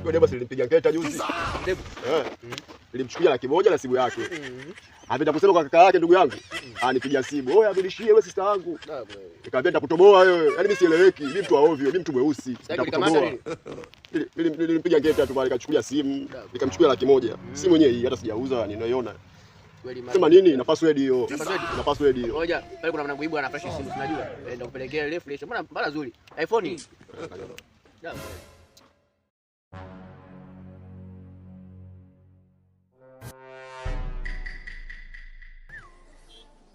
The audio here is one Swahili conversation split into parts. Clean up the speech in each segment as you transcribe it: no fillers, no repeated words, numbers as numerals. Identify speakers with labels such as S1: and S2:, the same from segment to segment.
S1: Kwa Debo nilimpiga ngeta juzi.
S2: Debo.
S1: Nilimchukulia $100 na simu yake. Apenda kusema kwa kaka yake ndugu yangu. Nipigia simu. Oya rudishie wewe sister yangu. Nikamwambia nitakutoboa wewe. Yaani mimi sieleweki. Mimi mtu wa ovyo, mimi mtu mweusi. Nitakutoboa. Nilimpiga ngeta tu pale nikachukulia simu. Nikamchukulia $100. Simu yenyewe hii hata sijauza ninaiona. Sema nini? Na password hiyo. Na password hiyo.
S2: Ngoja, pale kuna mwanangu Ibwa ana flash simu, unajua? Ndio kupelekea ile flash. Mbona nzuri? iPhone hii.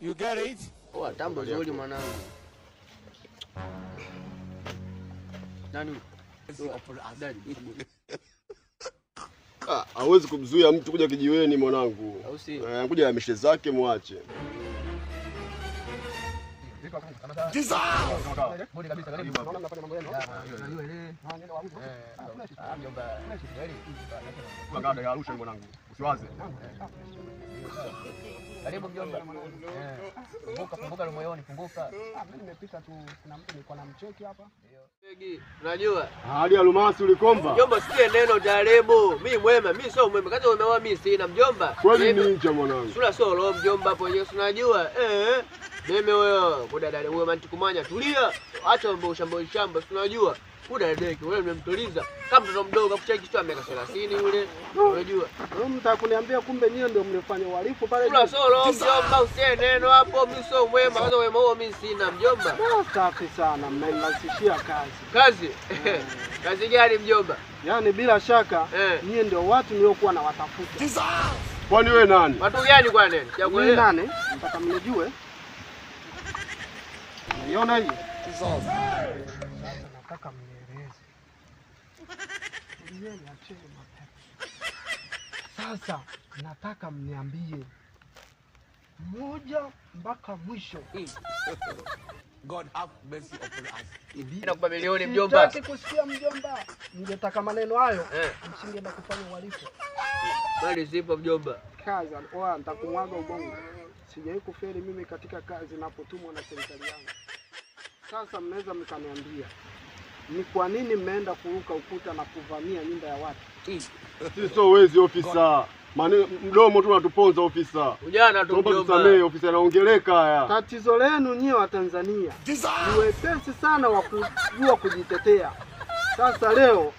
S3: You get it?
S2: Oh, tambo nzuri mwanangu. Nani?
S1: Hawezi kumzuia mtu kuja kijiweni mwanangu. Kuja na mishe zake muache.
S2: Bodi kabisa karibu. Unaona mnafanya mambo yenu? Unajua ile. Mjomba.
S1: Kwa gada ya Arusha mwanangu. Usiwaze.
S2: Karibu mjomba. Funguka moyoni, funguka.
S4: Mimi nimepita tu, kuna mtu nilikuwa namcheki hapa.
S2: Unajua?
S1: Hali Almasi ulikomba.
S2: Mjomba sikie neno Darebo. Mimi mwema, mimi sio mwema. Kaza umeoa mimi sina mjomba.
S1: Kweli ni nje mwanangu.
S2: Sura sio roho mjomba hapo yenyewe unajua. Mimi wewe kuda dada wewe mantikumanya tulia. Acha mambo shamba unajua. Kuda deki wewe umemtuliza. Kama mtoto mdogo akucheki kitu miaka 30 yule. Unajua.
S4: Wewe mtaka kuniambia kumbe nyinyi ndio mlifanya uhalifu pale.
S2: Sura sio roho mjomba usie neno hapo mimi sio mwema. Kaza wewe mimi sina mjomba.
S4: Safi sana, mnanisishia kazi.
S2: Kazi? Kazi gani mjomba?
S4: Yaani bila shaka nyinyi ndio watu niliokuwa nawatafuta.
S1: Kwani wewe nani?
S2: Watu gani kwani?
S4: Mimi nani? Nataka mnijue. Unaona hii? Nataka mnieleze. Yeye acheni mapepo. Sasa nataka mniambie moja mpaka mwisho.
S3: God have mercy upon us.
S2: Inakupa milioni mjomba.
S4: Sitaki kusikia mjomba. Ningetaka maneno hayo. Msingeenda kufanya uhalifu.
S2: Bali sipo mjomba.
S4: Kazi, nitakumwaga ubongo. Sijawahi kufeli mimi katika kazi napotumwa na serikali yangu. Sasa mnaweza mkaniambia ni kwa nini mmeenda kuruka ukuta na kuvamia nyumba ya watu?
S1: Sisi sio wezi ofisa. Mdomo tu unatuponza ofisa.
S2: Ujana tu mjomba.
S1: Tusamee ofisa anaongeleka haya.
S4: Tatizo lenu nyie wa Tanzania ni wepesi sana wa kujua kujitetea. Sasa leo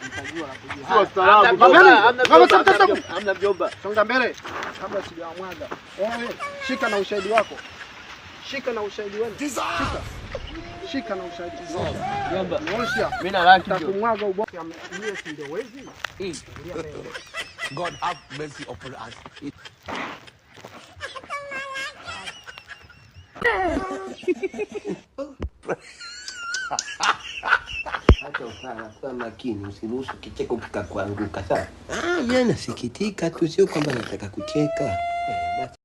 S4: mtajua la kujua.
S1: Sio staarabu.
S2: Hamna mjomba.
S4: Songa mbele kabla sijamwaga. Shika na ushahidi wako. Shika na ushahidi wenu. Shika na ushahidi.
S2: Mjomba.
S4: Nyosha.
S2: Mimi na laki
S4: nitakumwaga ubongo. Yeye si ndio wezi?
S3: God have mercy upon us.
S5: Acha usala, kuwa makini, usiruhusu kicheko kikakuanguka sawa? Nasikitika tu, sio kwamba nataka kucheka.